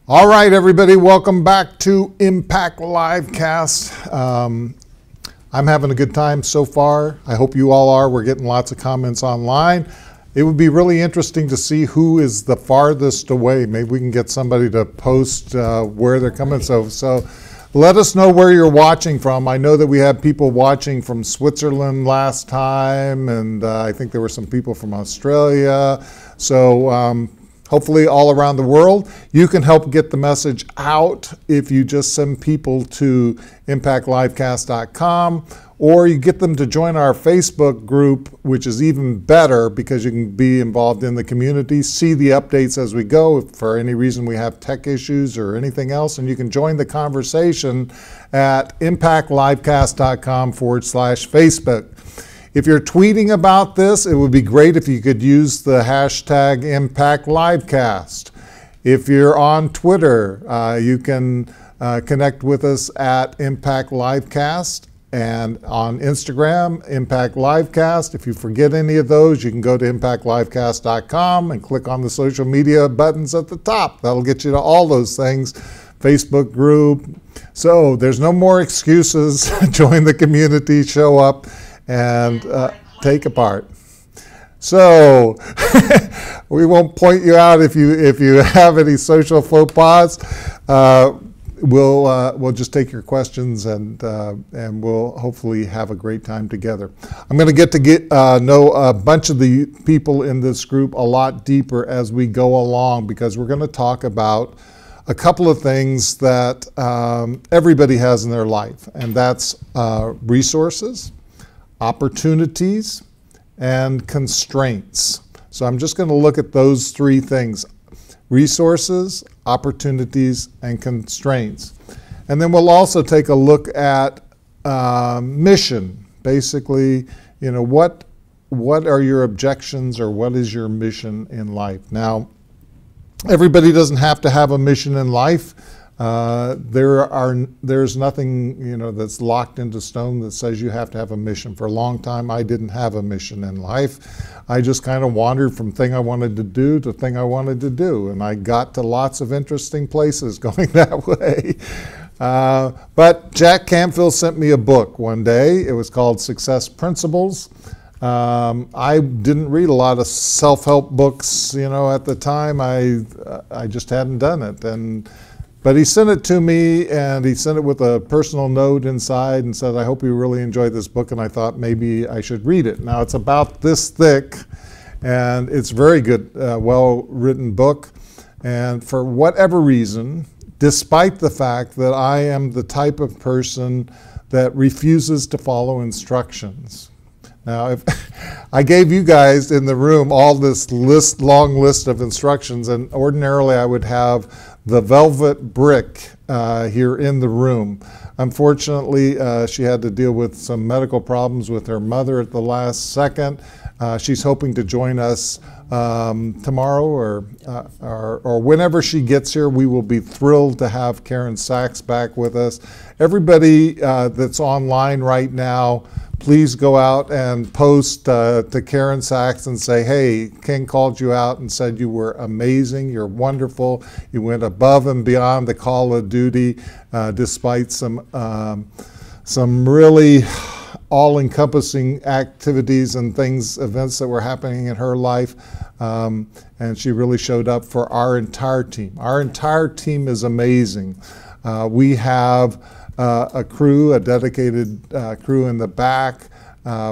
All right, everybody, welcome back to Impact Livecast. I'm having a good time so far. I hope you all are. We're getting lots of comments online. It would be really interesting to see who is the farthest away. Maybe we can get somebody to post where they're coming. So let us know where you're watching from. I know that we had people watching from Switzerland last time, and I think there were some people from Australia. So hopefully all around the world. You can help get the message out if you just send people to impactlivecast.com, or you get them to join our Facebook group, which is even better because you can be involved in the community, see the updates as we go if for any reason we have tech issues or anything else, and you can join the conversation at impactlivecast.com/Facebook. If you're tweeting about this, it would be great if you could use the hashtag ImpactLivecast. If you're on Twitter, you can connect with us at ImpactLivecast, and on Instagram, ImpactLivecast. If you forget any of those, you can go to impactlivecast.com and click on the social media buttons at the top. That'll get you to all those things. Facebook group. So there's no more excuses. Join the community, show up, and take a part. So we won't point you out if you have any social faux pas. We'll just take your questions and we'll hopefully have a great time together. I'm going to get know a bunch of the people in this group a lot deeper as we go along, because we're going to talk about a couple of things that everybody has in their life, and that's resources, opportunities, and constraints. So I'm just going to look at those three things: resources, opportunities, and constraints. And then we'll also take a look at mission. Basically, you know, what are your objections, or what is your mission in life? Now, everybody doesn't have to have a mission in life. There's nothing, you know, that's locked into stone that says you have to have a mission. For a long time, I didn't have a mission in life. I just kind of wandered from thing I wanted to do to thing I wanted to do, and I got to lots of interesting places going that way. But Jack Canfield sent me a book one day. It was called Success Principles. I didn't read a lot of self-help books, you know, at the time. I just hadn't done it. But he sent it to me, and he sent it with a personal note inside and said, I hope you really enjoyed this book, and I thought maybe I should read it. Now, it's about this thick, and it's a very good, well-written book. And for whatever reason, despite the fact that I am the type of person that refuses to follow instructions. Now, if I gave you guys in the room all this long list of instructions, and ordinarily I would have the velvet brick here in the room. Unfortunately, she had to deal with some medical problems with her mother at the last second. She's hoping to join us tomorrow or whenever she gets here. We will be thrilled to have Karen Sachs back with us. Everybody that's online right now, please go out and post to Karen Sachs and say, hey, Ken called you out and said you were amazing, you're wonderful, you went above and beyond the call of duty despite some really all-encompassing activities and events that were happening in her life. And she really showed up for our entire team. Our entire team is amazing. We have a crew, a dedicated crew in the back.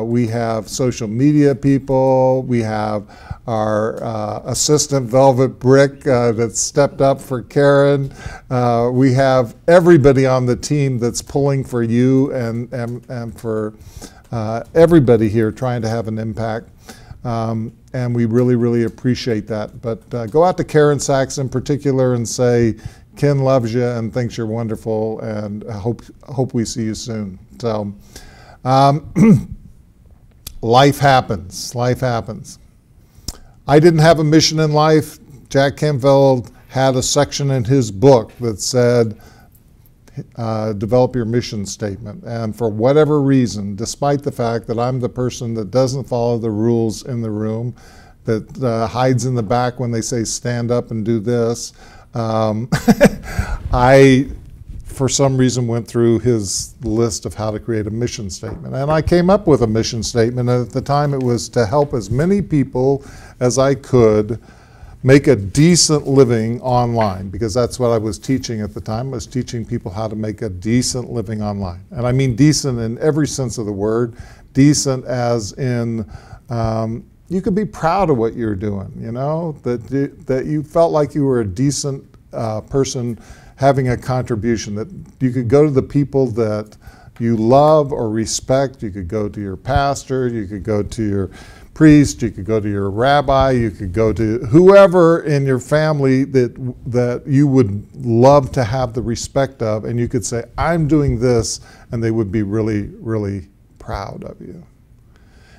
We have social media people. We have our assistant Velvet Brick that stepped up for Karen. We have everybody on the team that's pulling for you and for everybody here trying to have an impact. And we really, really appreciate that. But go out to Karen Sachs in particular and say, Ken loves you and thinks you're wonderful, and I hope we see you soon. So, life happens. Life happens. I didn't have a mission in life. Jack Canfield had a section in his book that said, develop your mission statement. And for whatever reason, despite the fact that I'm the person that doesn't follow the rules in the room, that hides in the back when they say stand up and do this, Um, I, for some reason, went through his list of how to create a mission statement. And I came up with a mission statement. And at the time, it was to help as many people as I could make a decent living online, because that's what I was teaching at the time. I was teaching people how to make a decent living online. And I mean decent in every sense of the word. Decent as in you could be proud of what you're doing, you know, that you felt like you were a decent person having a contribution, that you could go to the people that you love or respect. You could go to your pastor, you could go to your priest, you could go to your rabbi, you could go to whoever in your family that you would love to have the respect of, and you could say, I'm doing this, and they would be really, really proud of you.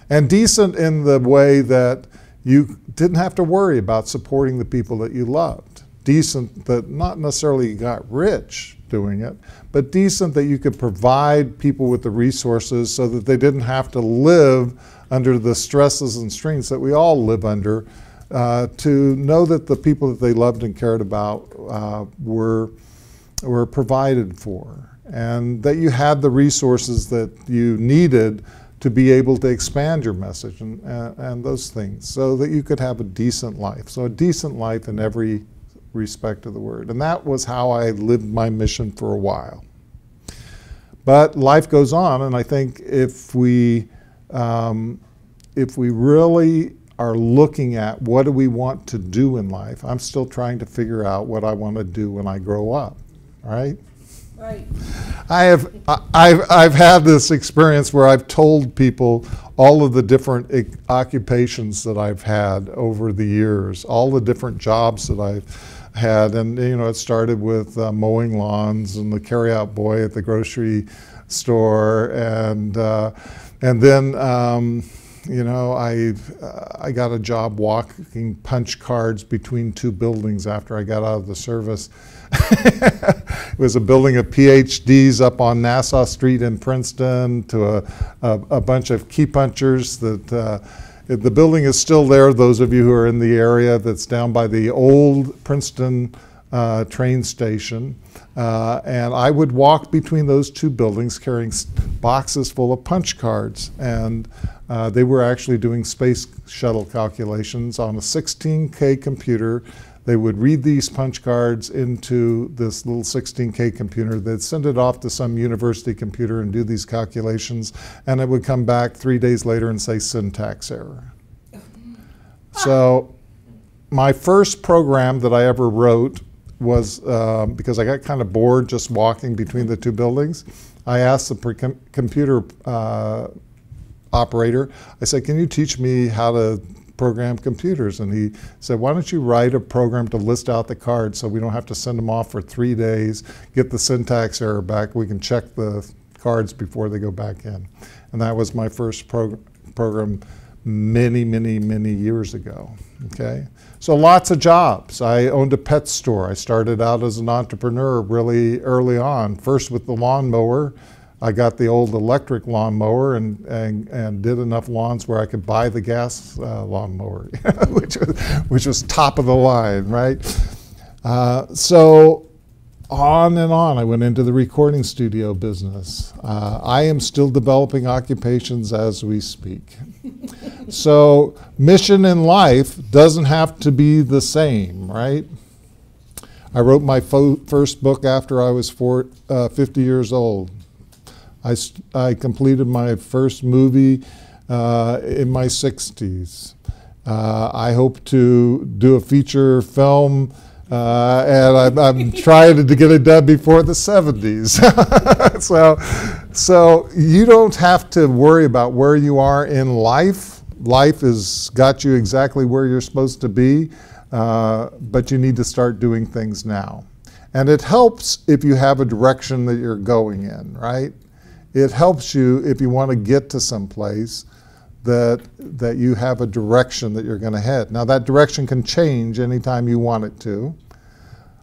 And decent in the way that you didn't have to worry about supporting the people that you loved. Decent that not necessarily you got rich doing it, but decent that you could provide people with the resources so that they didn't have to live under the stresses and strains that we all live under, to know that the people that they loved and cared about were provided for, and that you had the resources that you needed to be able to expand your message and those things, so that you could have a decent life. So a decent life in every respect of the word. And that was how I lived my mission for a while. But life goes on, and I think if we really are looking at what do we want to do in life, I'm still trying to figure out what I want to do when I grow up, right? Right. I've had this experience where I've told people all of the different occupations that I've had over the years, all the different jobs that I've had, and you know, it started with mowing lawns and the carryout boy at the grocery store, and then you know, I got a job walking punch cards between two buildings after I got out of the service. It was a building of PhDs up on Nassau Street in Princeton, to a bunch of key punchers that the building is still there, those of you who are in the area, that's down by the old Princeton train station. And I would walk between those two buildings carrying boxes full of punch cards. And they were actually doing space shuttle calculations on a 16K computer. They would read these punch cards into this little 16K computer. They'd send it off to some university computer and do these calculations, and it would come back 3 days later and say syntax error. So my first program that I ever wrote was, because I got kind of bored just walking between the two buildings, I asked the computer operator, I said, can you teach me how to program computers? And he said, why don't you write a program to list out the cards so we don't have to send them off for 3 days, get the syntax error back, we can check the cards before they go back in. And that was my first program many, many, many years ago, okay? So lots of jobs. I owned a pet store. I started out as an entrepreneur really early on, first with the lawnmower. I got the old electric lawnmower and did enough lawns where I could buy the gas lawnmower, which was top of the line, right? So on and on, I went into the recording studio business. I am still developing occupations as we speak. So mission in life doesn't have to be the same, right? I wrote my first book after I was 50 years old. I completed my first movie in my 60s. I hope to do a feature film, and I'm trying to get it done before the 70s. So you don't have to worry about where you are in life. Life has got you exactly where you're supposed to be, but you need to start doing things now. And it helps if you have a direction that you're going in, right? It helps you if you want to get to some place that you have a direction that you're going to head. Now that direction can change anytime you want it to.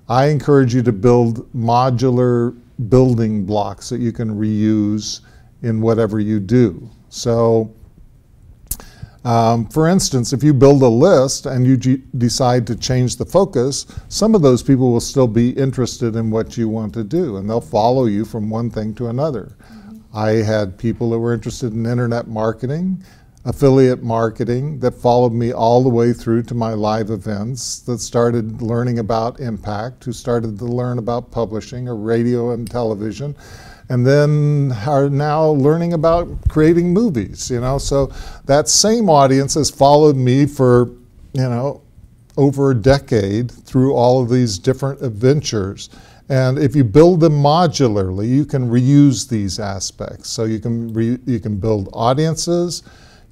I encourage you to build modular building blocks that you can reuse in whatever you do. So For instance, if you build a list and you decide to change the focus, some of those people will still be interested in what you want to do, and they'll follow you from one thing to another. I had people that were interested in internet marketing, affiliate marketing, that followed me all the way through to my live events, that started learning about impact, who started to learn about publishing or radio and television, and then are now learning about creating movies, you know. So that same audience has followed me for, you know, over a decade through all of these different adventures. And if you build them modularly, you can reuse these aspects. So you can build audiences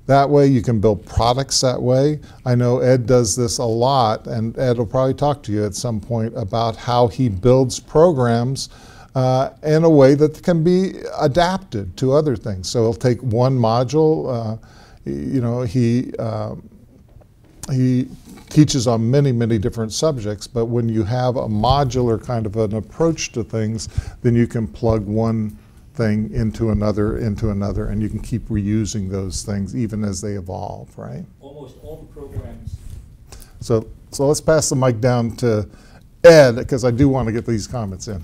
that way, you can build products that way. I know Ed does this a lot, and Ed will probably talk to you at some point about how he builds programs in a way that can be adapted to other things. So he'll take one module, you know, he teaches on many, many different subjects, but when you have a modular kind of an approach to things, then you can plug one thing into another, and you can keep reusing those things even as they evolve, right? Almost all the programs. So let's pass the mic down to Ed, because I do want to get these comments in.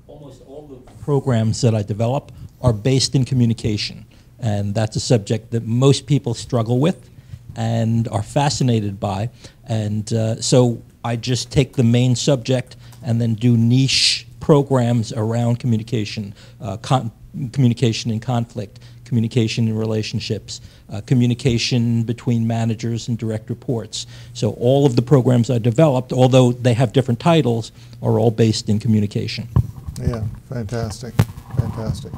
Almost all the programs that I develop are based in communication, and that's a subject that most people struggle with and are fascinated by. And so I just take the main subject and then do niche programs around communication, communication in conflict, communication in relationships, communication between managers and direct reports. So all of the programs I developed, although they have different titles, are all based in communication. Yeah, fantastic, fantastic.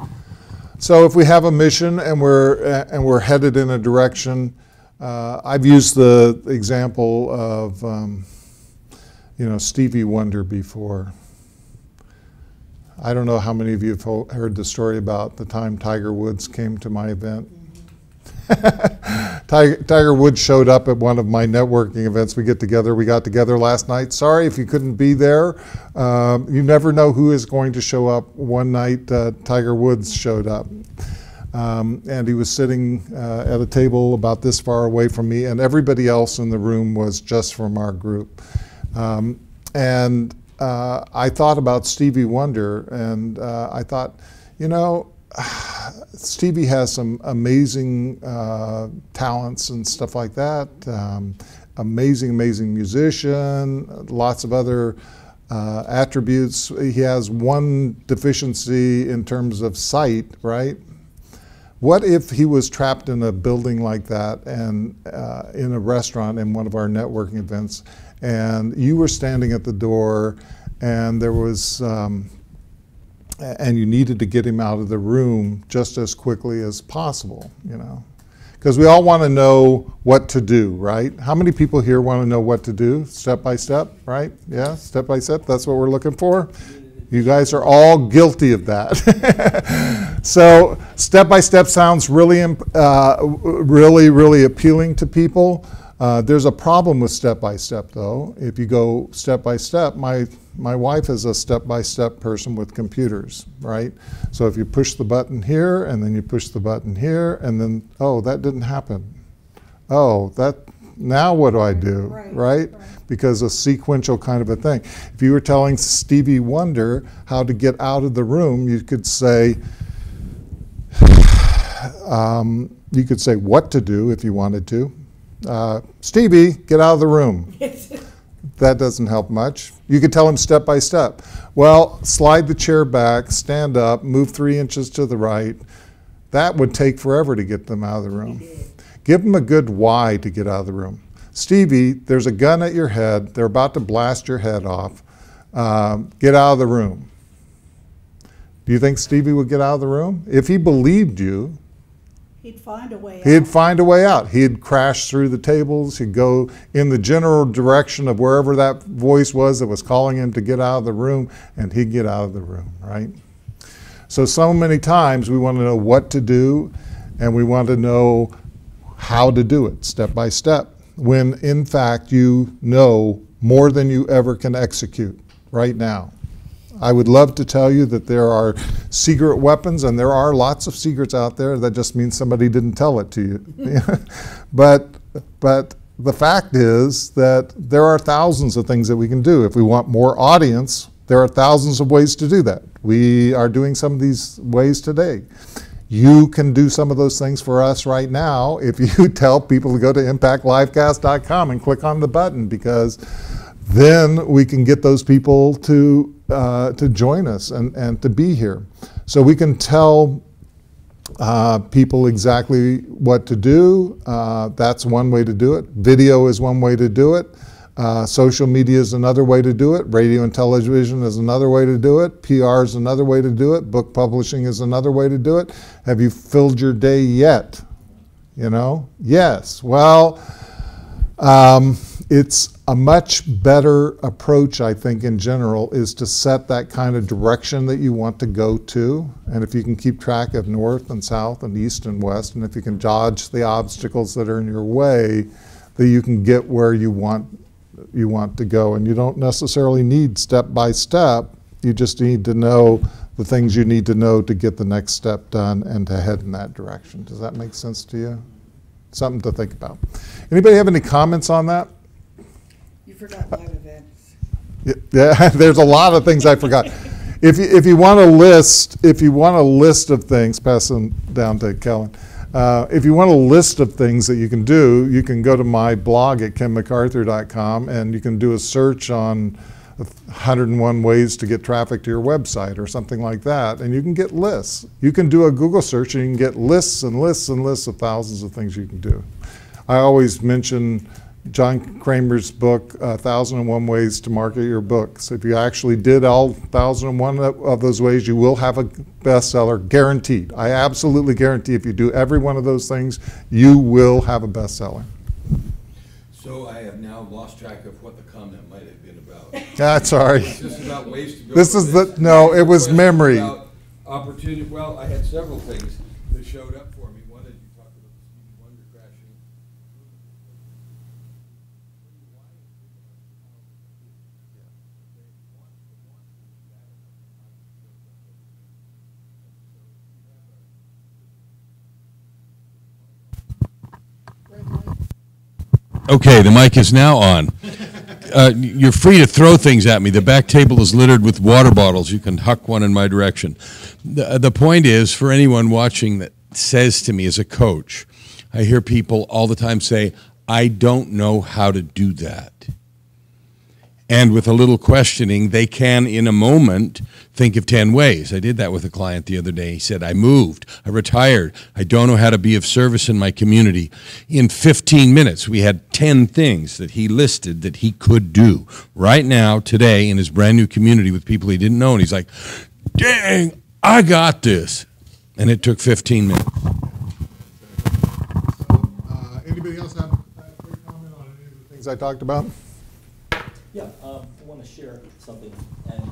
So if we have a mission and we're headed in a direction, I've used the example of you know, Stevie Wonder before. I don't know how many of you have heard the story about the time Tiger Woods came to my event. Tiger Woods showed up at one of my networking events. We got together last night. Sorry if you couldn't be there. You never know who is going to show up. One night, Tiger Woods showed up. And he was sitting at a table about this far away from me, and everybody else in the room was just from our group. I thought about Stevie Wonder, and I thought, you know, Stevie has some amazing talents and stuff like that. Amazing musician, lots of other attributes. He has one deficiency in terms of sight, right? What if he was trapped in a building like that and in a restaurant in one of our networking events, and you were standing at the door and there was, and you needed to get him out of the room just as quickly as possible, you know? Because we all want to know what to do, right? How many people here want to know what to do, step by step, right? Yeah, step by step, that's what we're looking for? You guys are all guilty of that. So step by step sounds really, really appealing to people. There's a problem with step by step, though. If you go step by step, my wife is a step by step person with computers, right? So if you push the button here, and then you push the button here, and then, oh, that didn't happen. Oh, now what do I do, right? Because a sequential kind of a thing. If you were telling Stevie Wonder how to get out of the room, you could say what to do if you wanted to. Stevie, get out of the room. That doesn't help much. You could tell him step by step. Well, slide the chair back, stand up, move 3 inches to the right. That would take forever to get them out of the room. Give them a good why to get out of the room. Stevie, there's a gun at your head. They're about to blast your head off. Get out of the room. Do you think Stevie would get out of the room? If he believed you, he'd find a way out. He'd find a way out. He'd crash through the tables. He'd go in the general direction of wherever that voice was that was calling him to get out of the room, and he'd get out of the room, right? So many times we want to know what to do, and we want to know how to do it, step by step, when in fact you know more than you ever can execute right now. I would love to tell you that there are secret weapons, and there are lots of secrets out there. That just means somebody didn't tell it to you. but the fact is that there are thousands of things that we can do. If we want more audience, there are thousands of ways to do that. We are doing some of these ways today. You can do some of those things for us right now if you tell people to go to impactlivecast.com and click on the button, because then we can get those people to join us and to be here. So we can tell people exactly what to do. That's one way to do it. Video is one way to do it. Social media is another way to do it. Radio and television is another way to do it. PR is another way to do it. Book publishing is another way to do it. Have you filled your day yet? You know? Yes. Well, it's a much better approach, I think, in general, is to set that kind of direction that you want to go to. And if you can keep track of north and south and east and west, and if you can dodge the obstacles that are in your way, that you can get where you want to go. And you don't necessarily need step by step. You just need to know the things you need to know to get the next step done and to head in that direction. Does that make sense to you? Something to think about. Anybody have any comments on that? You forgot live events. Yeah, there's a lot of things I forgot. If you want a list, of things, pass them down to Kellen. If you want a list of things that you can do, you can go to my blog at kenmacarthur.com, and you can do a search on 101 ways to get traffic to your website or something like that, and you can get lists. You can do a Google search and you can get lists and lists and lists of thousands of things you can do. I always mention John Kramer's book, 1,001 Ways to Market Your Books. If you actually did all 1,001 of those ways, you will have a bestseller, guaranteed. I absolutely guarantee if you do every one of those things, you will have a bestseller. So I have now lost track of what the comment might have been about. That's sorry. Is this about ways to go? This is the, no, it was memory. About opportunity. Well, I had several things that showed up for me. One is you talked about the Stevie Wonder crashing. Okay, the mic is now on. You're free to throw things at me. The back table is littered with water bottles. You can huck one in my direction. The point is, for anyone watching that says to me as a coach, I hear people all the time say, I don't know how to do that. And with a little questioning, they can, in a moment, think of 10 ways. I did that with a client the other day. He said, I moved, I retired, I don't know how to be of service in my community. In 15 minutes, we had 10 things that he listed that he could do right now, today, in his brand new community with people he didn't know. And he's like, dang, I got this. And it took 15 minutes. So, anybody else have a quick comment on any of the things I talked about? Yeah, I want to share something and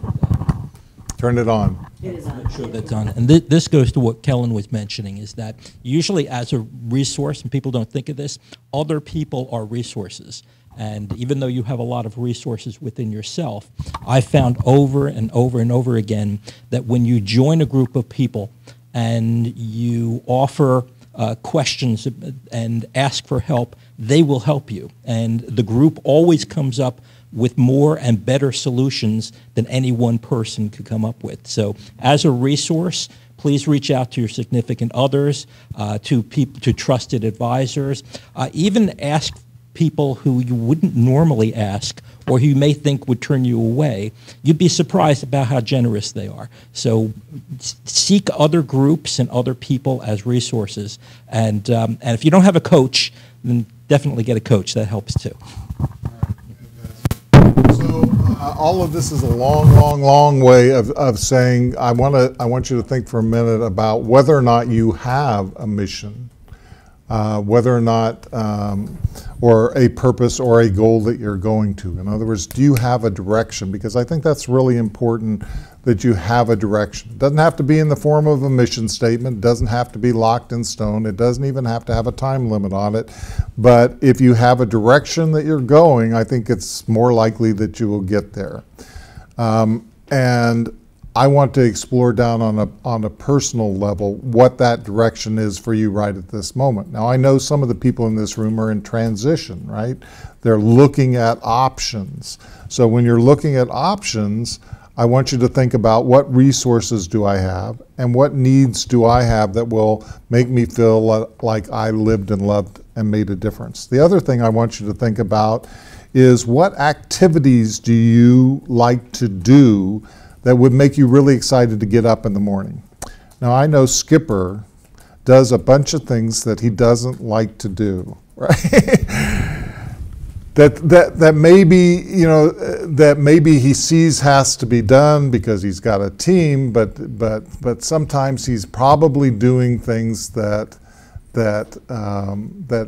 Turn it on. It is on. make sure that's on. And this goes to what Kellen was mentioning, is that usually as a resource, and people don't think of this, other people are resources. And even though you have a lot of resources within yourself, I found over and over and over again that when you join a group of people and you offer questions and ask for help, they will help you. And the group always comes up with more and better solutions than any one person could come up with. So as a resource, please reach out to your significant others, to trusted advisors. Even ask people who you wouldn't normally ask or who you may think would turn you away. You'd be surprised about how generous they are. So seek other groups and other people as resources. And if you don't have a coach, then definitely get a coach. That helps too. So all of this is a long, long, long way of saying I want you to think for a minute about whether or not you have a mission, whether or not or a purpose or a goal that you're going to. In other words, do you have a direction? Because I think that's really important, that you have a direction. It doesn't have to be in the form of a mission statement. It doesn't have to be locked in stone. It doesn't even have to have a time limit on it. But if you have a direction that you're going, I think it's more likely that you will get there. And I want to explore down on a personal level what that direction is for you right at this moment. Now, I know some of the people in this room are in transition, right? They're looking at options. So when you're looking at options, I want you to think about what resources do I have and what needs do I have that will make me feel like I lived and loved and made a difference. The other thing I want you to think about is what activities do you like to do that would make you really excited to get up in the morning. Now, I know Skipper does a bunch of things that he doesn't like to do, right? that maybe, you know, that maybe he sees has to be done because he's got a team, but sometimes he's probably doing things that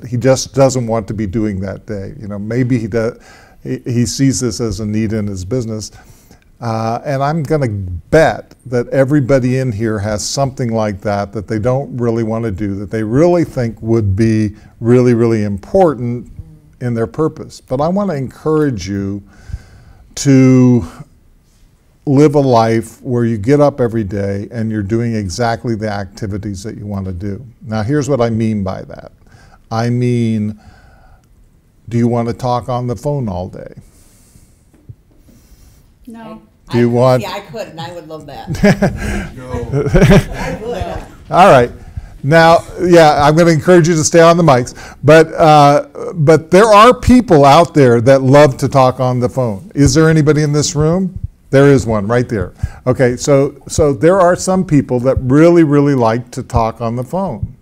he just doesn't want to be doing that day. You know, maybe he sees this as a need in his business. And I'm going to bet that everybody in here has something like that they don't really want to do, that they really think would be really, really important in their purpose. But I want to encourage you to live a life where you get up every day and you're doing exactly the activities that you want to do. Now, here's what I mean by that. I mean, do you want to talk on the phone all day? No. Do you want? Yeah, I could, and I would love that. I would. All right. Now, yeah, I'm going to encourage you to stay on the mics, but there are people out there that love to talk on the phone. Is there anybody in this room? There is one right there. Okay, so there are some people that really, really like to talk on the phone.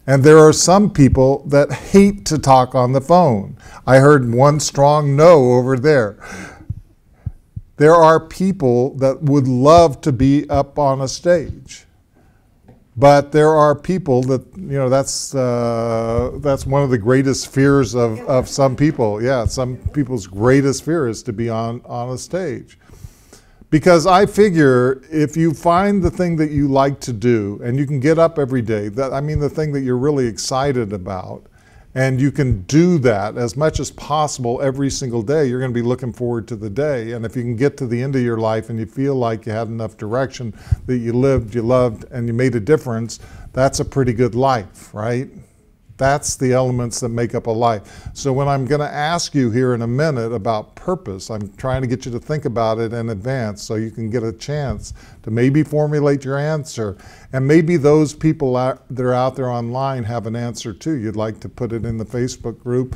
And there are some people that hate to talk on the phone. I heard one strong no over there. There are people that would love to be up on a stage. But there are people that, you know, that's one of the greatest fears of some people. Yeah, some people's greatest fear is to be on a stage. Because I figure if you find the thing that you like to do and you can get up every day, the thing that you're really excited about, and you can do that as much as possible every single day, you're going to be looking forward to the day. And if you can get to the end of your life and you feel like you had enough direction, that you lived, you loved, and you made a difference, that's a pretty good life, right? That's the elements that make up a life. So when I'm going to ask you here in a minute about purpose, I'm trying to get you to think about it in advance so you can get a chance to maybe formulate your answer. And maybe those people that are out there online have an answer too. You'd like to put it in the Facebook group.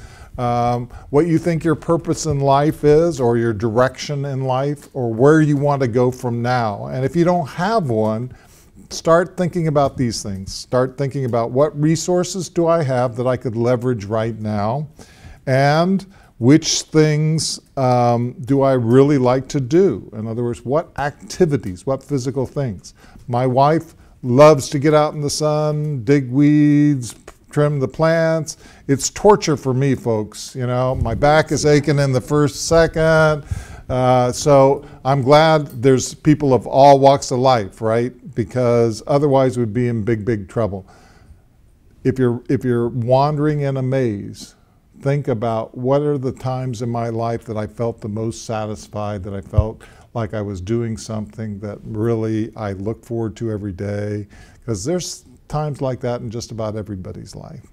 What you think your purpose in life is, or your direction in life, or where you want to go from now. And if you don't have one, start thinking about these things. Start thinking about what resources do I have that I could leverage right now, and which things do I really like to do? In other words, what activities, what physical things? My wife loves to get out in the sun, dig weeds, trim the plants. It's torture for me, folks. You know, my back is aching in the first second. So I'm glad there's people of all walks of life, right? Because otherwise we'd be in big, big trouble. If you're wandering in a maze, think about what are the times in my life that I felt the most satisfied, that I felt like I was doing something that really I look forward to every day. Because there's times like that in just about everybody's life.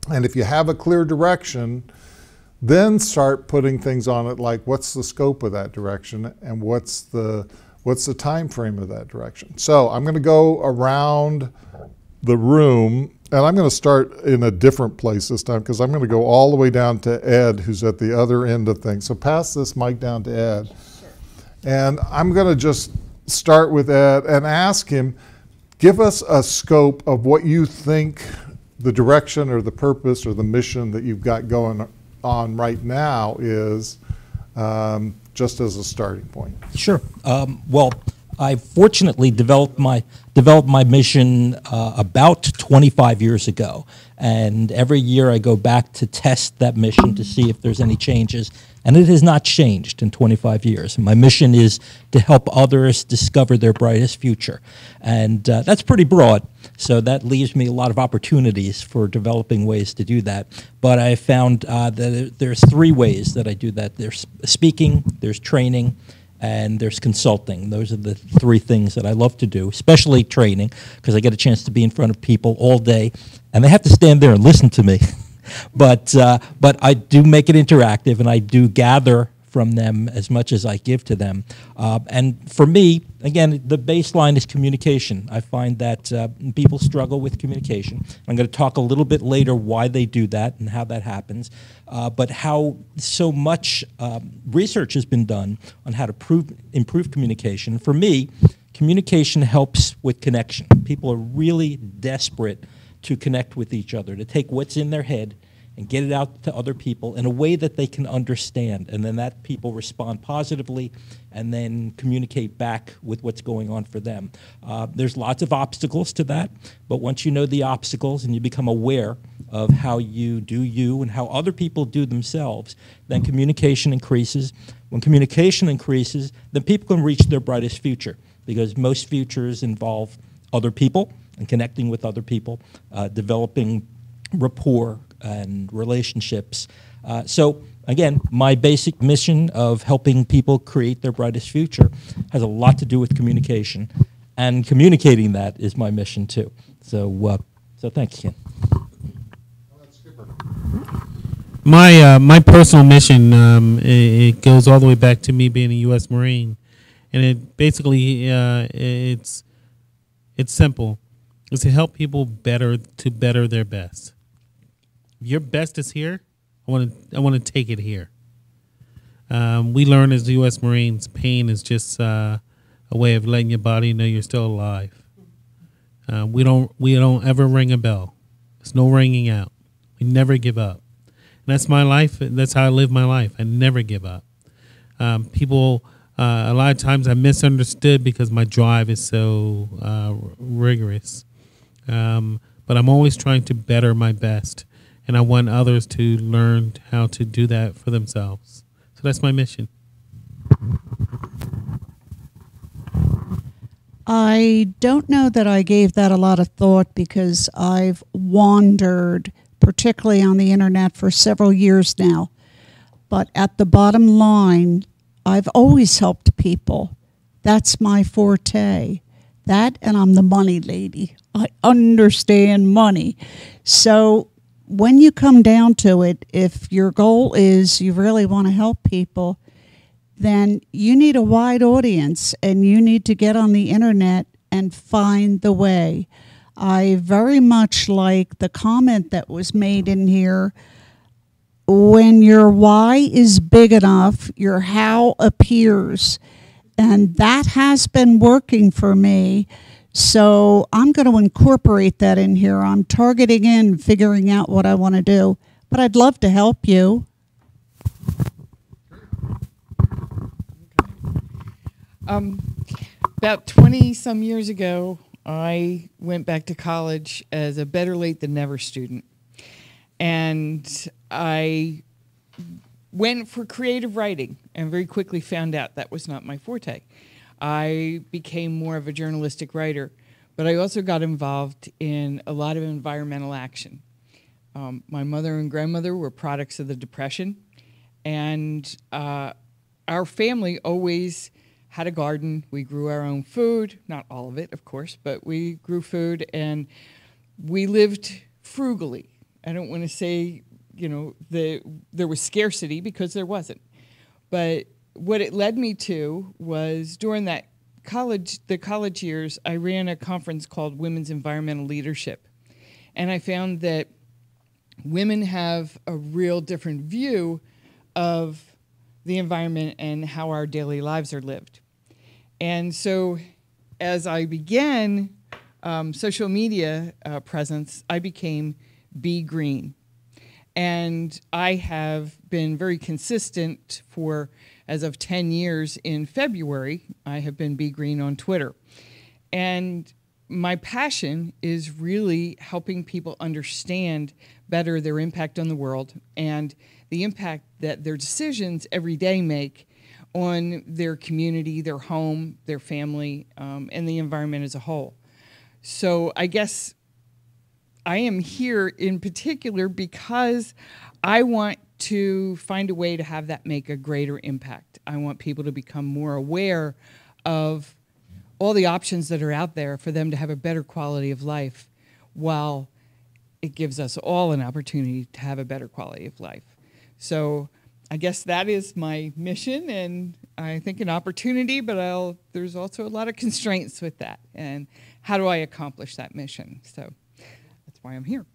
And if you have a clear direction, then start putting things on it like what's the scope of that direction and what's the time frame of that direction. So I'm going to go around the room, and I'm going to start in a different place this time because I'm going to go all the way down to Ed, who's at the other end of things. So pass this mic down to Ed. Sure. And I'm going to just start with Ed and ask him, give us a scope of what you think the direction or the purpose or the mission that you've got going on right now is, just as a starting point. Sure. Well, I fortunately developed my mission about 25 years ago, and every year I go back to test that mission to see if there's any changes, and it has not changed in 25 years. My mission is to help others discover their brightest future, and that's pretty broad, so that leaves me a lot of opportunities for developing ways to do that. But I found that there's three ways that I do that. There's speaking, there's training, and there's consulting. Those are the three things that I love to do, especially training, because I get a chance to be in front of people all day, and they have to stand there and listen to me. But I do make it interactive, and I do gather from them as much as I give to them. And for me, again, the baseline is communication. I find that people struggle with communication. I'm going to talk a little bit later why they do that and how that happens, but how so much research has been done on how to improve communication. For me, communication helps with connection. People are really desperate to connect with each other, to take what's in their head and get it out to other people in a way that they can understand, and then that people respond positively and then communicate back with what's going on for them. There's lots of obstacles to that, but once you know the obstacles and you become aware of how you do you and how other people do themselves, then communication increases. When communication increases, then people can reach their brightest future, because most futures involve other people and connecting with other people, developing rapport and relationships. So again, my basic mission of helping people create their brightest future has a lot to do with communication, and communicating that is my mission too. So thanks, Ken. My personal mission, it goes all the way back to me being a U.S. Marine, and it basically it's simple. It's to help people better their best. If your best is here, I want to take it here. We learn as U.S. Marines, pain is just a way of letting your body know you're still alive. We don't ever ring a bell. There's no ringing out. We never give up. And that's my life. That's how I live my life. I never give up. People, a lot of times I'm misunderstood because my drive is so rigorous. But I'm always trying to better my best, and I want others to learn how to do that for themselves. So that's my mission. I don't know that I gave that a lot of thought, because I've wandered, particularly on the internet, for several years now. But at the bottom line, I've always helped people. That's my forte. That, and I'm the money lady. I understand money. So when you come down to it, if your goal is you really want to help people, then you need a wide audience, and you need to get on the internet and find the way. I very much like the comment that was made in here. When your why is big enough, your how appears. And that has been working for me. So I'm going to incorporate that in here. I'm targeting in, figuring out what I want to do. But I'd love to help you. About 20-some years ago, I went back to college as a better late than never student. And I went for creative writing and very quickly found out that was not my forte. I became more of a journalistic writer, but I also got involved in a lot of environmental action. My mother and grandmother were products of the Depression, and our family always had a garden. We grew our own food, not all of it, of course, but we grew food, and we lived frugally. I don't want to say, there was scarcity, because there wasn't. But what it led me to was, during the college years, I ran a conference called Women's Environmental Leadership. And I found that women have a real different view of the environment and how our daily lives are lived. And so as I began social media presence, I became Be Green. And I have been very consistent for, as of 10 years in February, I have been Be Green on Twitter. And my passion is really helping people understand better their impact on the world and the impact that their decisions every day make on their community, their home, their family, and the environment as a whole. So I guess I am here in particular because I want to find a way to have that make a greater impact. I want people to become more aware of all the options that are out there for them to have a better quality of life, while it gives us all an opportunity to have a better quality of life. So I guess that is my mission, and I think an opportunity, but there's also a lot of constraints with that. And how do I accomplish that mission? So that's why I'm here.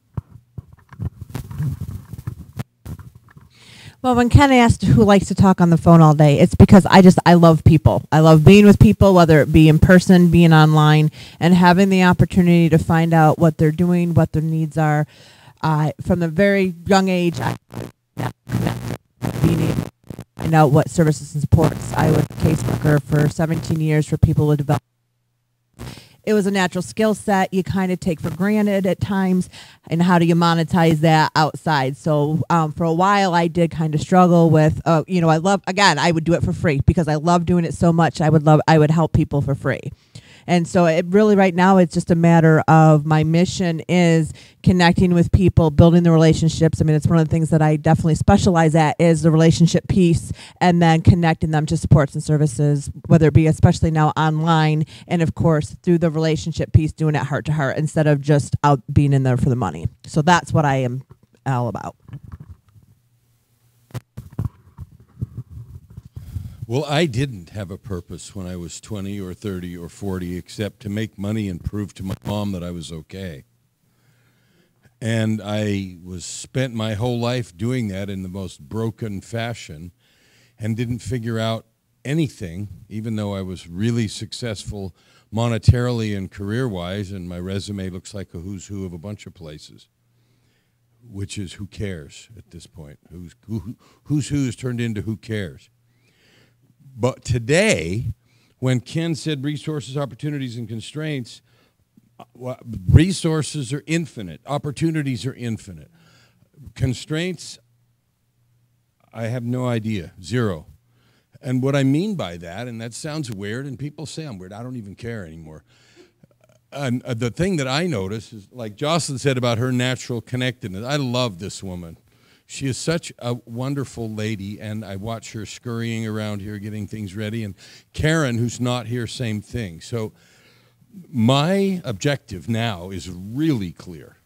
Well, when Ken asked who likes to talk on the phone all day, it's because I love people. I love being with people, whether it be in person, being online, and having the opportunity to find out what they're doing, what their needs are. From a very young age, being able to find out what services and supports. I was a caseworker for 17 years for people with development. It was a natural skill set you kind of take for granted at times, and how do you monetize that outside? So for a while, I did kind of struggle with, I would do it for free because I love doing it so much. I would help people for free. And so it really right now it's just a matter of my mission is connecting with people, building the relationships. I mean, it's one of the things that I definitely specialize at is the relationship piece, and then connecting them to supports and services, whether it be especially now online, and of course through the relationship piece, doing it heart to heart instead of just out being in there for the money. So that's what I am all about. Well, I didn't have a purpose when I was 20 or 30 or 40 except to make money and prove to my mom that I was okay. And I spent my whole life doing that in the most broken fashion and didn't figure out anything, even though I was really successful monetarily and career-wise, and my resume looks like a who's who of a bunch of places, which is who cares at this point. Who's who has turned into who cares. But today, when Ken said resources, opportunities, and constraints, resources are infinite. Opportunities are infinite. Constraints, I have no idea, zero. And what I mean by that, and that sounds weird, and people say I'm weird, I don't even care anymore. And the thing that I notice is, like Jocelyn said about her natural connectedness, I love this woman. She is such a wonderful lady, and I watch her scurrying around here getting things ready. And Karen, who's not here, same thing. So my objective now is really clear,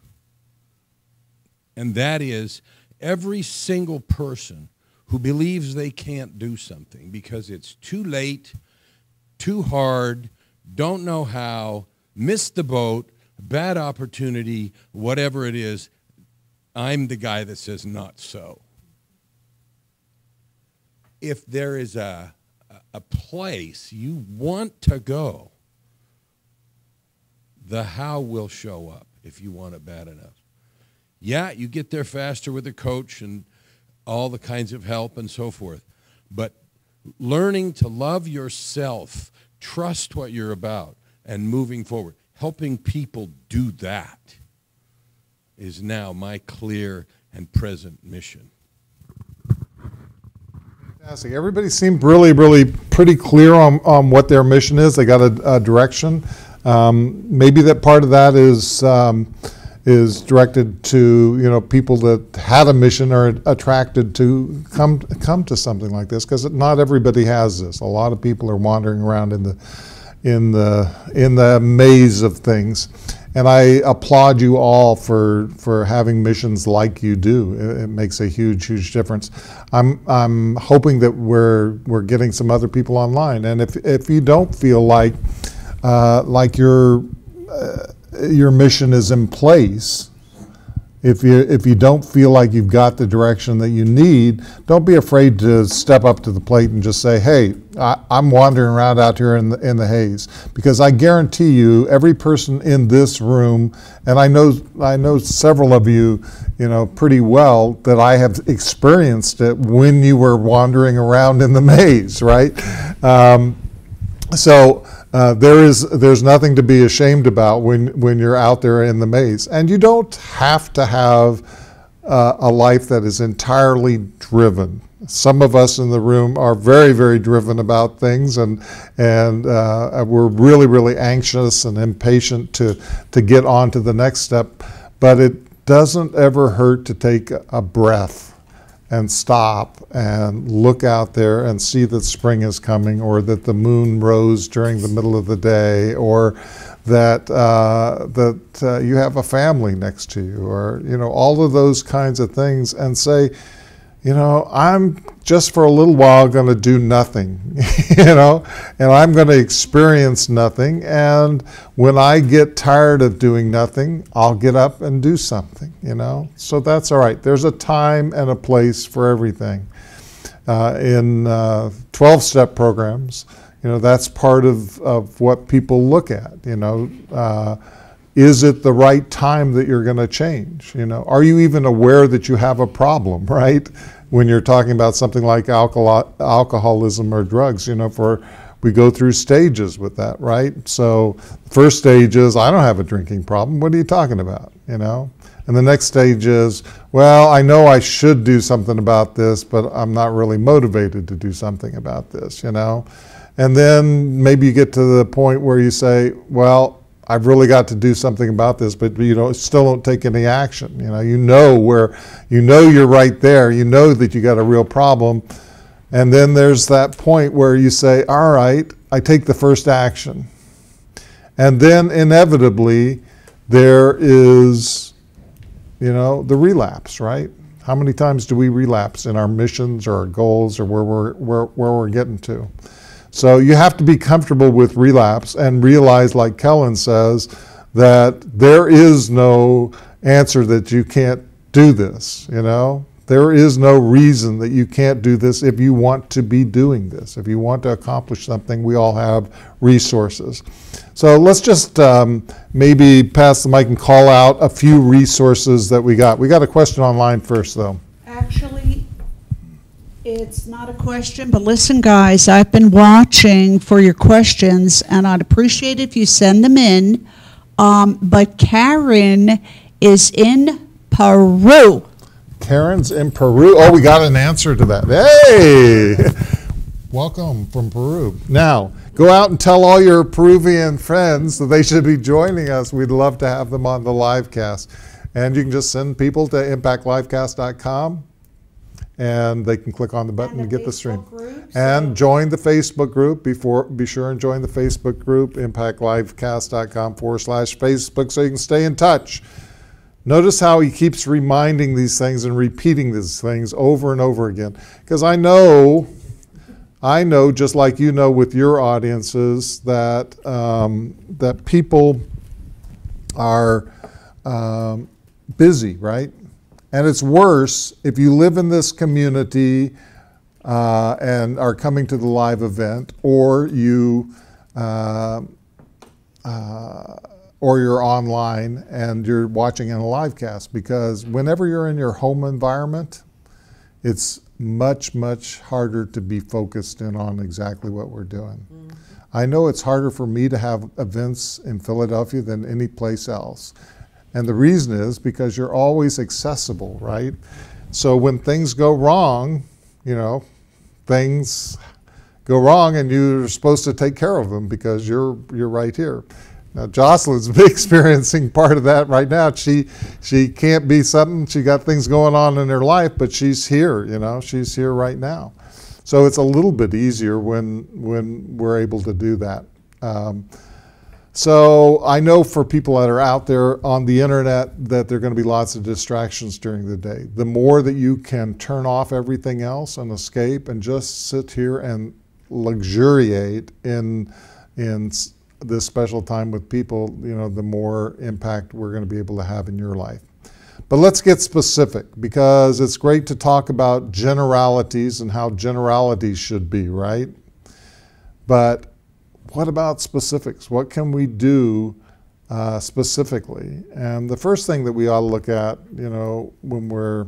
and that is every single person who believes they can't do something because it's too late, too hard, don't know how, missed the boat, bad opportunity, whatever it is, I'm the guy that says not so. If there is a place you want to go, the how will show up if you want it bad enough. Yeah, you get there faster with a coach and all the kinds of help and so forth. But learning to love yourself, trust what you're about, and moving forward, helping people do that is now my clear and present mission. Fantastic. Everybody seemed really pretty clear on what their mission is. They got a direction. Maybe that part of that is directed to people that had a mission or attracted to come to something like this, because not everybody has this. A lot of people are wandering around in the maze of things. And I applaud you all for having missions like you do. It makes a huge difference. I'm hoping that we're getting some other people online. And if you don't feel like your mission is in place, if you don't feel like you've got the direction that you need, don't be afraid to step up to the plate and just say, hey, I'm wandering around out here in the haze. Because I guarantee you, every person in this room, and I know several of you, pretty well, that I have experienced it when you were wandering around in the maze, right? There's nothing to be ashamed about when you're out there in the maze. And you don't have to have a life that is entirely driven. Some of us in the room are very driven about things, and we're really anxious and impatient to get on to the next step. But it doesn't ever hurt to take a breath and stop and look out there and see that spring is coming, or that the moon rose during the middle of the day, or that you have a family next to you, or all of those kinds of things, and say, I'm just for a little while going to do nothing, and I'm going to experience nothing. And when I get tired of doing nothing, I'll get up and do something, So that's all right. There's a time and a place for everything. In 12-step programs, that's part of what people look at, Is it the right time that you're going to change? Are you even aware that you have a problem, right? When you're talking about something like alcoholism or drugs, we go through stages with that, right? So the first stage is, I don't have a drinking problem. What are you talking about, And the next stage is, well, I know I should do something about this, but I'm not really motivated to do something about this, And then maybe you get to the point where you say, well, I've really got to do something about this, but still don't take any action. You're right there. That you got a real problem. And then there's that point where you say, all right, I take the first action. And then inevitably there is, the relapse, right? How many times do we relapse in our missions or our goals or where we're getting to? So you have to be comfortable with relapse and realize, like Kellen says, that there is no answer that you can't do this, There is no reason that you can't do this if you want to be doing this. If you want to accomplish something, we all have resources. So let's just maybe pass the mic and call out a few resources that we got. We got a question online first, though. Actually, it's not a question, but listen, guys, I've been watching for your questions, and I'd appreciate it if you send them in. But Karen is in Peru. Karen's in Peru. Oh, we got an answer to that. Hey! Welcome from Peru. Now, go out and tell all your Peruvian friends that they should be joining us. We'd love to have them on the livecast. And you can just send people to impactlivecast.com. And they can click on the button to get the stream. And join the Facebook group. Be sure and join the Facebook group, impactlivecast.com/Facebook, so you can stay in touch. Notice how he keeps reminding these things and repeating these things over and over again. Because I know, just like with your audiences, that that people are busy, right? And it's worse if you live in this community and are coming to the live event, or you're online and you're watching in a live cast, because whenever you're in your home environment, it's much, much harder to be focused in on exactly what we're doing. Mm-hmm. I know it's harder for me to have events in Philadelphia than any place else. And the reason is because you're always accessible, right? So when things go wrong, things go wrong and you're supposed to take care of them because you're right here. Now, Jocelyn's experiencing part of that right now. She can't be something. She got things going on in her life, but she's here, she's here right now. So it's a little bit easier when we're able to do that. So I know for people that are out there on the internet that there are going to be lots of distractions during the day. The more that you can turn off everything else and escape and just sit here and luxuriate in this special time with people, the more impact we're going to be able to have in your life. But let's get specific, because it's great to talk about generalities and how generalities should be, right? But what about specifics? What can we do specifically? And the first thing that we ought to look at, when we're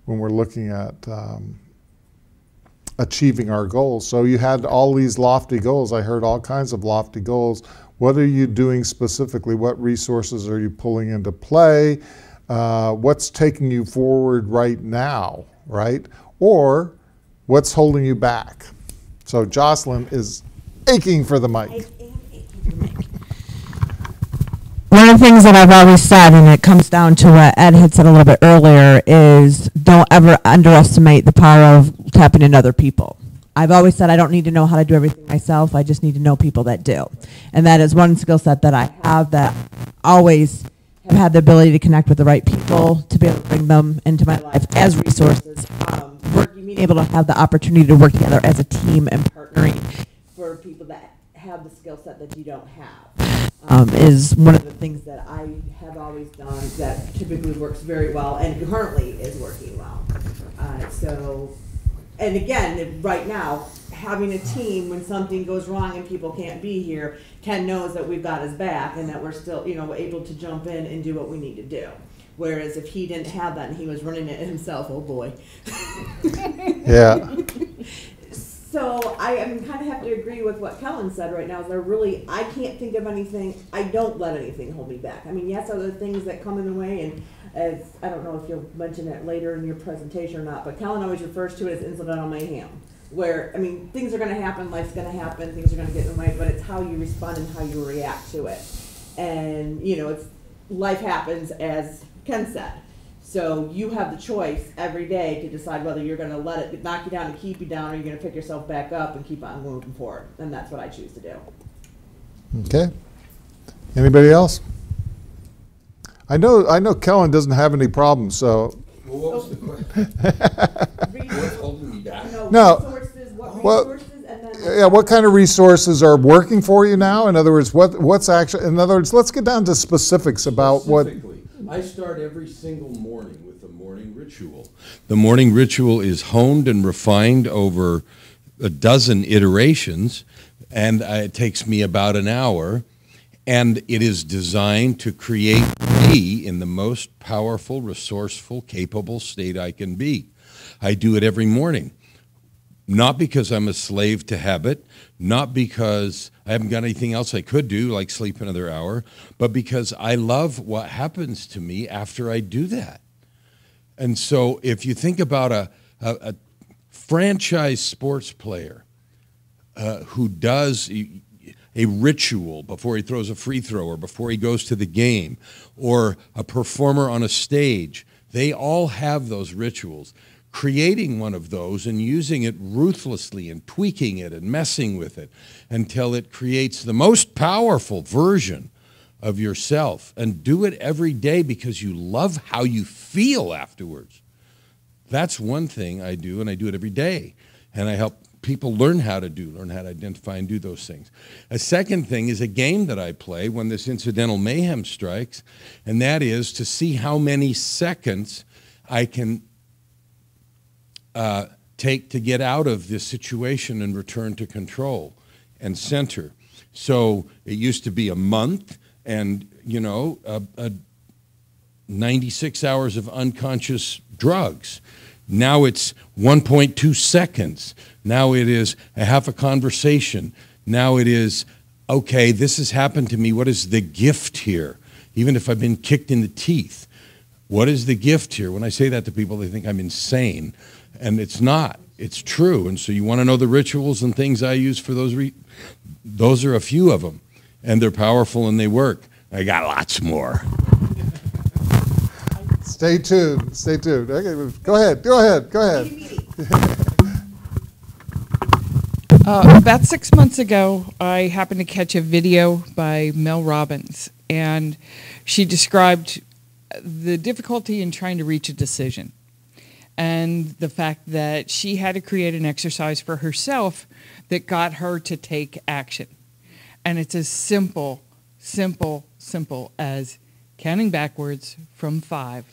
looking at achieving our goals. So you had all these lofty goals. I heard all kinds of lofty goals. What are you doing specifically? What resources are you pulling into play? What's taking you forward right now, right? Or what's holding you back? So Jocelyn is aching for the mic. One one of the things that I've always said, and it comes down to what Ed had said a little bit earlier, is don't ever underestimate the power of tapping into other people. I've always said I don't need to know how to do everything myself. I just need to know people that do. And that is one skill set that I have, that always have had the ability to connect with the right people, to be able to bring them into my life as resources. Being able to have the opportunity to work together as a team and partnering for people that have the skill set that you don't have is one of the things that I have always done that typically works very well and currently is working well. And again, right now, having a team when something goes wrong and people can't be here, Ken knows that we've got his back and that we're still, able to jump in and do what we need to do. Whereas if he didn't have that and he was running it himself, oh boy. Yeah. So I kind of have to agree with what Kellen said right now. I can't think of anything. I don't let anything hold me back. I mean, yes, other things that come in the way, and as I don't know if you'll mention it later in your presentation or not, but Kellen always refers to it as incidental mayhem. Where, things are going to happen, life's going to happen, things are going to get in the way, but it's how you respond and how you react to it. And, it's life happens, as Ken said. So you have the choice every day to decide whether you're going to let it knock you down and keep you down, or you're going to pick yourself back up and keep on moving forward. And that's what I choose to do. Okay. Anybody else? I know Kellen doesn't have any problems, so. Well, what was the question? What's holding me back? No. Resources, and then Yeah, what kind of resources are working for you now? In other words, what's actually, in other words, let's get down to specifics about what. I start every single morning with a morning ritual. The morning ritual is honed and refined over a dozen iterations, and it takes me about an hour, and it is designed to create me in the most powerful, resourceful, capable state I can be. I do it every morning. Not because I'm a slave to habit, not because I haven't got anything else I could do, like sleep another hour, but because I love what happens to me after I do that. And so if you think about a franchise sports player who does a ritual before he throws a free throw or before he goes to the game, or a performer on a stage, they all have those rituals. Creating one of those and using it ruthlessly and tweaking it and messing with it until it creates the most powerful version of yourself, and do it every day because you love how you feel afterwards. That's one thing I do, and I do it every day. And I help people learn how to identify and do those things. A second thing is a game that I play when this incidental mayhem strikes, and that is to see how many seconds I can take to get out of this situation and return to control and center. So it used to be a month and, 96 hours of unconscious drugs. Now it's 1.2 seconds. Now it is a half a conversation. Now it is, okay, this has happened to me. What is the gift here? Even if I've been kicked in the teeth, what is the gift here? When I say that to people, they think I'm insane. And it's not. It's true. And so you want to know the rituals and things I use for those. Those are a few of them. And they're powerful and they work. I got lots more. Stay tuned. Stay tuned. Okay, go ahead. About 6 months ago, I happened to catch a video by Mel Robbins, and she described the difficulty in trying to reach a decision, and the fact that she had to create an exercise for herself that got her to take action. And it's as simple as counting backwards from 5,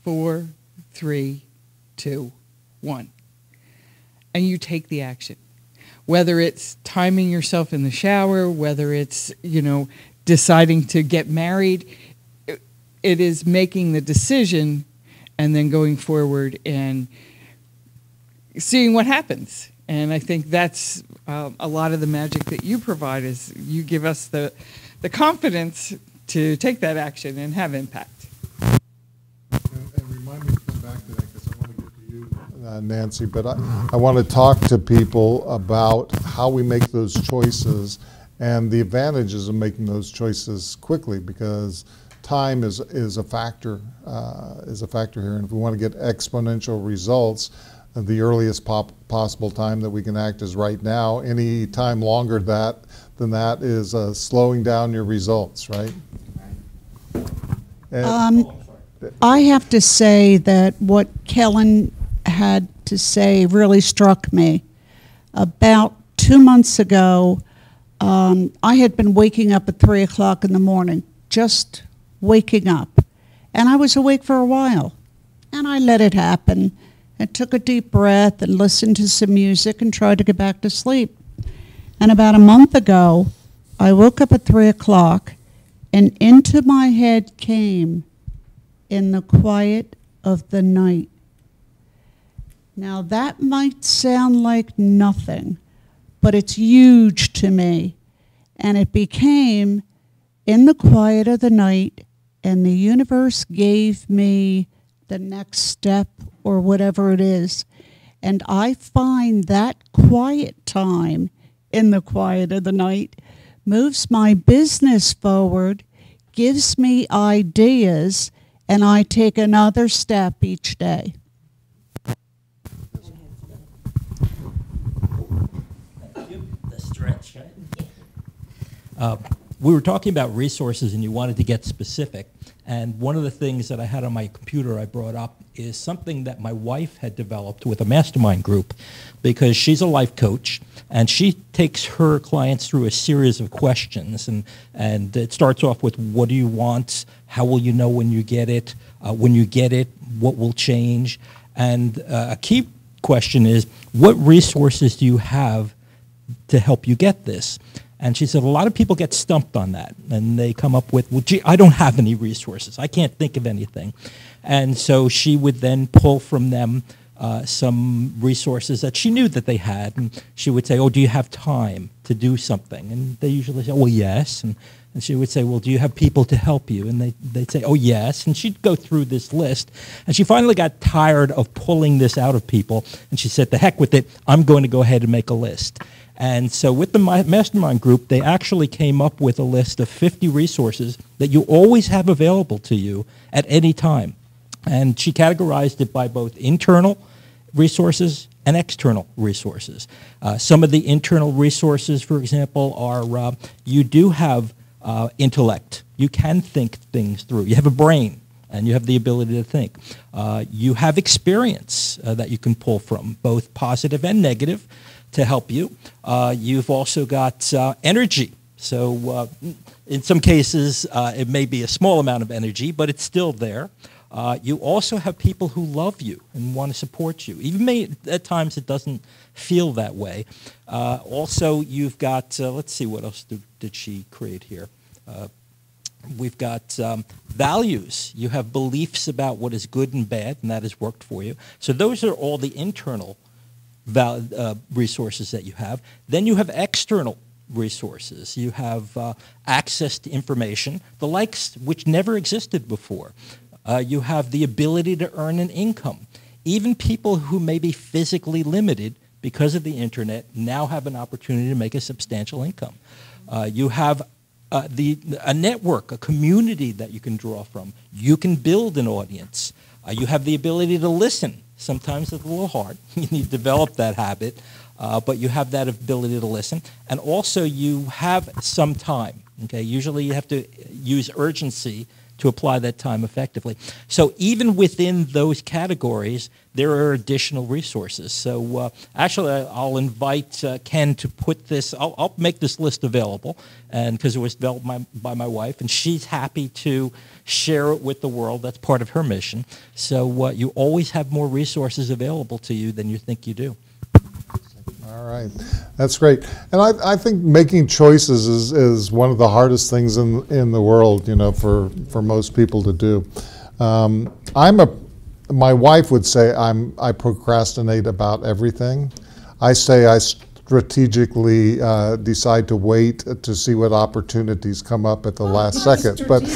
4, 3, 2, 1. And you take the action. Whether it's timing yourself in the shower, whether it's, deciding to get married, it is making the decision and then going forward and seeing what happens. And I think that's a lot of the magic that you provide, is you give us the confidence to take that action and have impact. And remind me to come back to that, because I want to get to you, Nancy, but I want to talk to people about how we make those choices And the advantage is in making those choices quickly, because time is a factor here. And if we want to get exponential results, the earliest possible time that we can act is right now. Any time longer than that is slowing down your results, right? And I have to say that what Kellen had to say really struck me. About 2 months ago, I had been waking up at 3 o'clock in the morning, just waking up. And I was awake for a while. And I let it happen and took a deep breath and listened to some music and tried to get back to sleep. And about a month ago, I woke up at 3 o'clock and into my head came, "In the quiet of the night." Now that might sound like nothing, but it's huge to me. And it became, "In the quiet of the night," and the universe gave me the next step or whatever it is. And I find that quiet time in the quiet of the night moves my business forward, gives me ideas, and I take another step each day. The stretch, right? We were talking about resources, and you wanted to get specific. And one of the things that I had on my computer I brought up is something that my wife had developed with a mastermind group, because she's a life coach, and she takes her clients through a series of questions. And it starts off with, what do you want? How will you know when you get it? When you get it, what will change? And a key question is, what resources do you have to help you get this? And she said a lot of people get stumped on that, and they come up with, well, gee, I don't have any resources. I can't think of anything. And so she would then pull from them some resources that she knew that they had, and she would say, oh, do you have time to do something? And they usually say, well, yes. And she would say, well, do you have people to help you? And they'd say, oh, yes. And she'd go through this list. And she finally got tired of pulling this out of people, and she said, the heck with it, I'm going to go ahead and make a list. And so with the mastermind group, they actually came up with a list of 50 resources that you always have available to you at any time. And she categorized it by both internal resources and external resources. Some of the internal resources, for example, are you do have intellect. You can think things through. You have a brain, and you have the ability to think. You have experience that you can pull from, both positive and negative, to help you. You've also got energy. So in some cases, it may be a small amount of energy, but it's still there. You also have people who love you and want to support you. Even at times it doesn't feel that way. Also, you've got, let's see, what else did she create here? We've got values. You have beliefs about what is good and bad, and that has worked for you. So those are all the internal resources that you have. Then you have external resources. You have access to information, the likes which never existed before. You have the ability to earn an income. Even people who may be physically limited because of the internet now have an opportunity to make a substantial income. You have a network, a community that you can draw from. You can build an audience. You have the ability to listen. Sometimes it's a little hard. You need to develop that habit, but you have that ability to listen. And also you have some time. Okay? Usually you have to use urgency to apply that time effectively. So even within those categories, there are additional resources. So actually, I'll invite Ken to put this, I'll make this list available, and because it was developed by my wife, and she's happy to share it with the world. That's part of her mission. So you always have more resources available to you than you think you do. All right, that's great. And I think making choices is one of the hardest things in the world, you know, for most people to do. My wife would say I procrastinate about everything. I say I strategically decide to wait to see what opportunities come up at the last second. But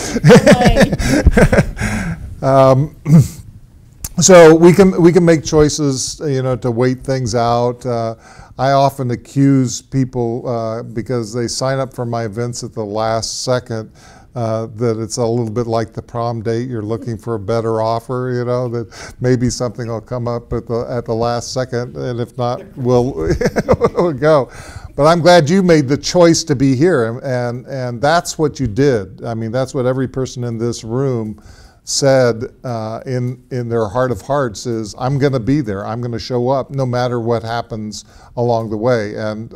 so we can make choices, you know, to wait things out. I often accuse people because they sign up for my events at the last second that it's a little bit like the prom date. You're looking for a better offer, you know, that maybe something will come up at the last second, and if not, we'll go. But I'm glad you made the choice to be here, and that's what you did. I mean, that's what every person in this room said in their heart of hearts is, I'm going to be there. I'm going to show up no matter what happens along the way. And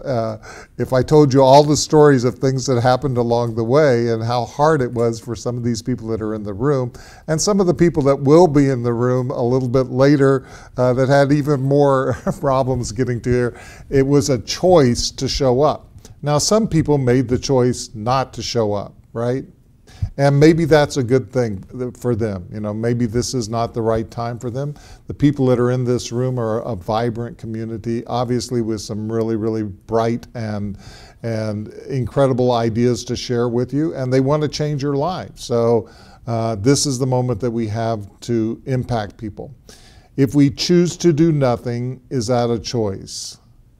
if I told you all the stories of things that happened along the way and how hard it was for some of these people that are in the room and some of the people that will be in the room a little bit later that had even more problems getting to here, it was a choice to show up. Now, some people made the choice not to show up, right? And maybe that's a good thing for them. You know, maybe this is not the right time for them. The people that are in this room are a vibrant community, obviously with some really, really bright and incredible ideas to share with you, and they want to change your life. So this is the moment that we have to impact people. If we choose to do nothing, is that a choice?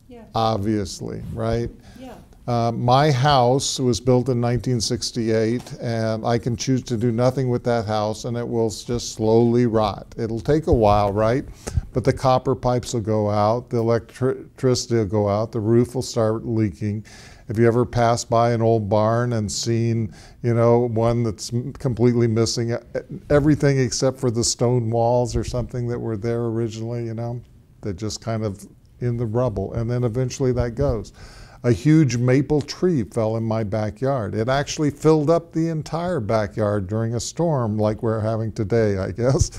Yeah. Obviously, right? Yeah. My house was built in 1968, and I can choose to do nothing with that house, and it will just slowly rot. It'll take a while, right? But the copper pipes will go out, the electricity will go out, the roof will start leaking. Have you ever passed by an old barn and seen, you know, one that's completely missing everything except for the stone walls or something that were there originally, you know? They're just kind of in the rubble, and then eventually that goes. A huge maple tree fell in my backyard. It actually filled up the entire backyard during a storm like we're having today, I guess,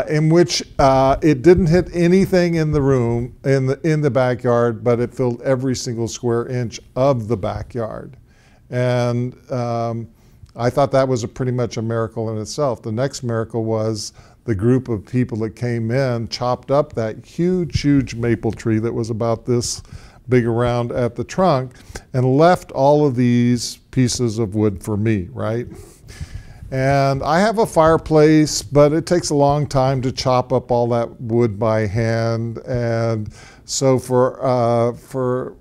in which it didn't hit anything in the room, in the backyard, but it filled every single square inch of the backyard. And I thought that was pretty much a miracle in itself. The next miracle was the group of people that came in chopped up that huge, huge maple tree that was about this big around at the trunk and left all of these pieces of wood for me, right? And I have a fireplace, but it takes a long time to chop up all that wood by hand. And so for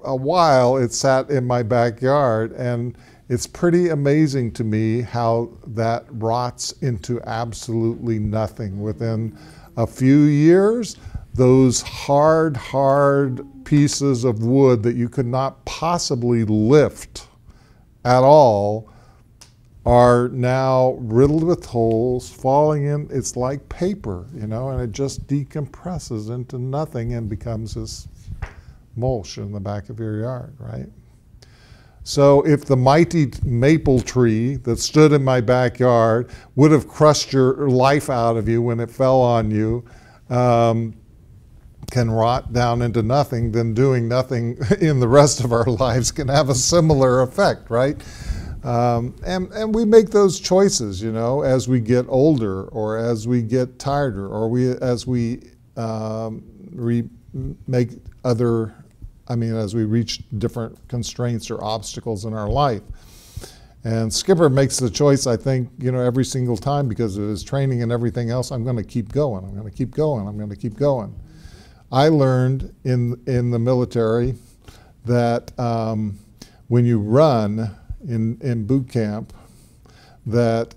a while, it sat in my backyard, and it's pretty amazing to me how that rots into absolutely nothing. Within a few years, those hard pieces of wood that you could not possibly lift at all are now riddled with holes, falling in. It's like paper, you know, and it just decompresses into nothing and becomes this mulch in the back of your yard, right? So if the mighty maple tree that stood in my backyard would have crushed your life out of you when it fell on you, can rot down into nothing, then doing nothing in the rest of our lives can have a similar effect, right? And we make those choices, you know, as we get older or as we get tired or as we as we reach different constraints or obstacles in our life. And Skipper makes the choice, I think, you know, every single time because of his training and everything else, I'm going to keep going, I'm going to keep going, I'm going to keep going. I learned in the military that when you run in boot camp, that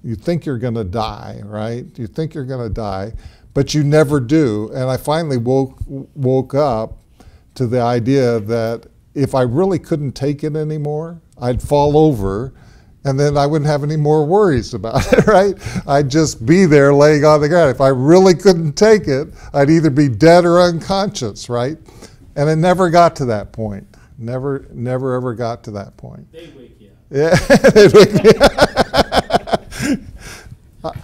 you think you're going to die, right? You think you're going to die, but you never do. And I finally woke up to the idea that if I really couldn't take it anymore, I'd fall over, and then I wouldn't have any more worries about it, right? I'd just be there laying on the ground. If I really couldn't take it, I'd either be dead or unconscious, right? And it never got to that point. Never ever got to that point. They wake you up. Yeah, they'd wake me up.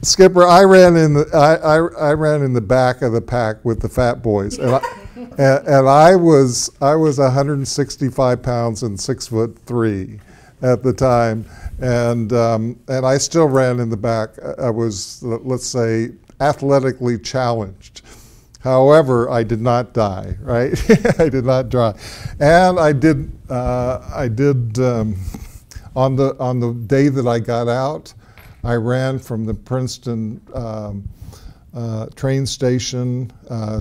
Skipper, I ran in the back of the pack with the fat boys, and I was 165 pounds and 6'3" at the time, and I still ran in the back. I was, let's say, athletically challenged. However, I did not die, right? I did not die, and I did on the day that I got out, I ran from the Princeton train station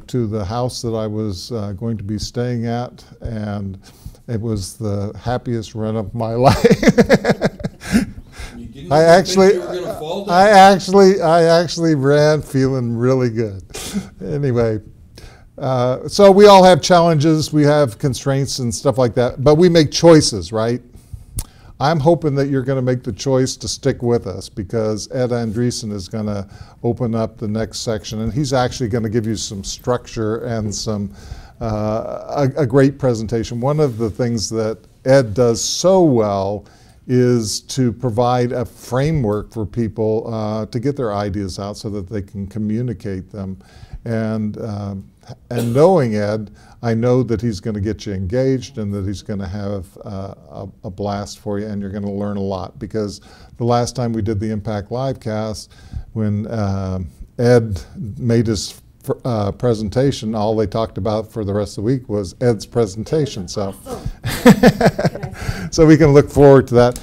to the house that I was going to be staying at, and it was the happiest run of my life. I actually ran feeling really good. Anyway, so we all have challenges, we have constraints and stuff like that, but we make choices, right? I'm hoping that you're going to make the choice to stick with us, because Ed Andreessen is going to open up the next section, and he's actually going to give you some structure and some a great presentation. One of the things that Ed does so well is to provide a framework for people to get their ideas out so that they can communicate them. And knowing Ed, I know that he's going to get you engaged and that he's going to have a blast for you, and you're going to learn a lot. Because the last time we did the Impact Livecast, when Ed made his presentation, all they talked about for the rest of the week was Ed's presentation. So, so we can look forward to that.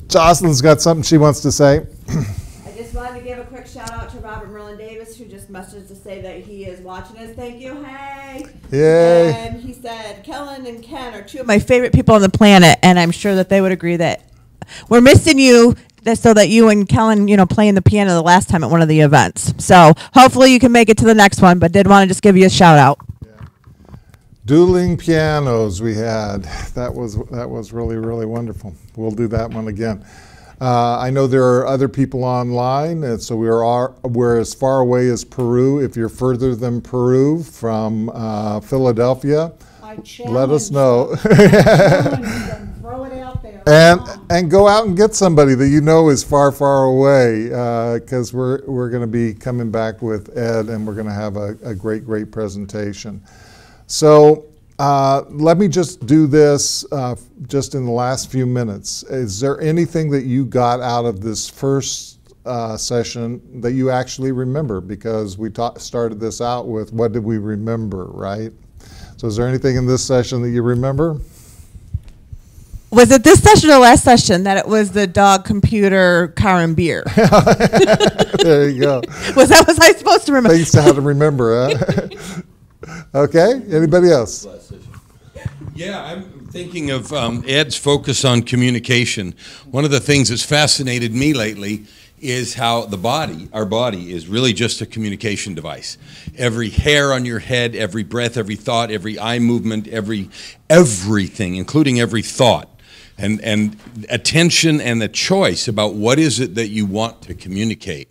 Jocelyn's got something she wants to say. I just wanted to give a quick shout out to Robert Merlin Davis, who just messaged to say that he is watching us. Thank you. Hey. Yay. And he said, Kellen and Ken are two of my favorite people on the planet, and I'm sure that they would agree that we're missing you, so that you and Kellen, playing the piano the last time at one of the events. So hopefully you can make it to the next one, but did want to just give you a shout out. Dueling pianos we had. That was really, really wonderful. We'll do that one again. I know there are other people online, and so we're as far away as Peru. If you're further than Peru, from Philadelphia, let us know. Throw it out there. And go out and get somebody that you know is far, far away, because we're going to be coming back with Ed, and we're going to have a great, great presentation. So let me just do this just in the last few minutes. Is there anything that you got out of this first session that you actually remember? Because we started this out with what did we remember, right? So is there anything in this session that you remember? Was it this session or last session that it was the dog, computer, car, and beer? There you go. Was I supposed to remember? Things to how to remember, huh? Okay, anybody else? Yeah, I'm thinking of Ed's focus on communication. One of the things that's fascinated me lately is how our body is really just a communication device. Every hair on your head, every breath, every thought, every eye movement, everything, including every thought, and attention and the choice about what is it that you want to communicate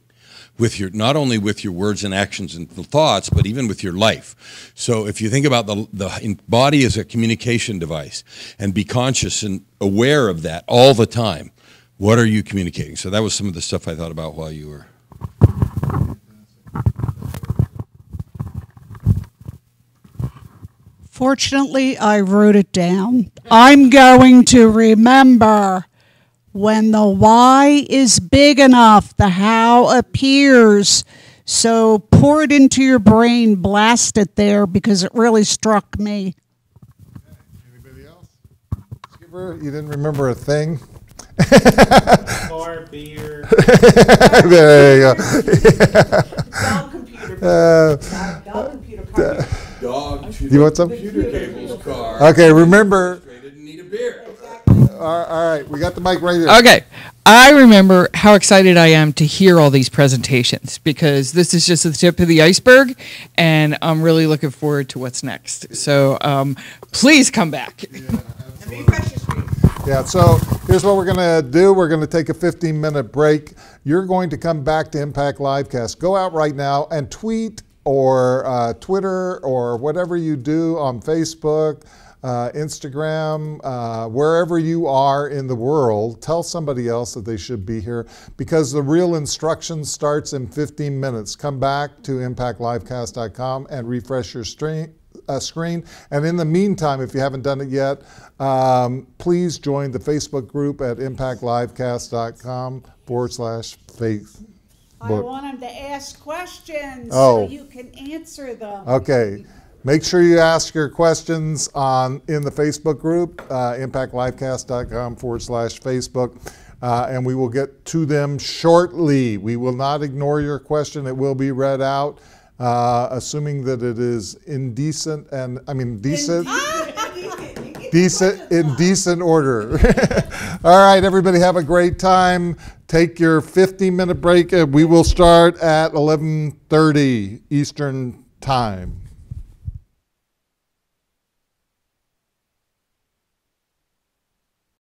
with not only with your words and actions and thoughts, but even with your life. So if you think about the body as a communication device, and be conscious and aware of that all the time, what are you communicating? So that was some of the stuff I thought about while you were. Fortunately, I wrote it down. I'm going to remember. When the why is big enough, the how appears. So pour it into your brain, blast it there, because it really struck me. Anybody else? Skipper, you didn't remember a thing? Car, beer. There you go. Dog, computer, dog, computer, car. Dog, Do you want some? computer cables, car. Okay, remember. Didn't need a beer. All right, we got the mic right here. Okay. I remember how excited I am to hear all these presentations, because this is just the tip of the iceberg, and I'm really looking forward to what's next. So please come back. Yeah, so here's what we're going to do. We're going to take a 15-minute break. You're going to come back to Impact Livecast. Go out right now and tweet or Twitter or whatever you do on Facebook, Instagram, wherever you are in the world, tell somebody else that they should be here, because the real instruction starts in 15 minutes. Come back to impactlivecast.com and refresh your screen. And in the meantime, if you haven't done it yet, please join the Facebook group at impactlivecast.com/Facebook. I want them to ask questions so you can answer them. Okay. Make sure you ask your questions in the Facebook group, impactlifecast.com/Facebook, and we will get to them shortly. We will not ignore your question. It will be read out, assuming that it is indecent and, decent. In decent order. All right, everybody have a great time. Take your 15-minute break. We will start at 11:30 Eastern Time.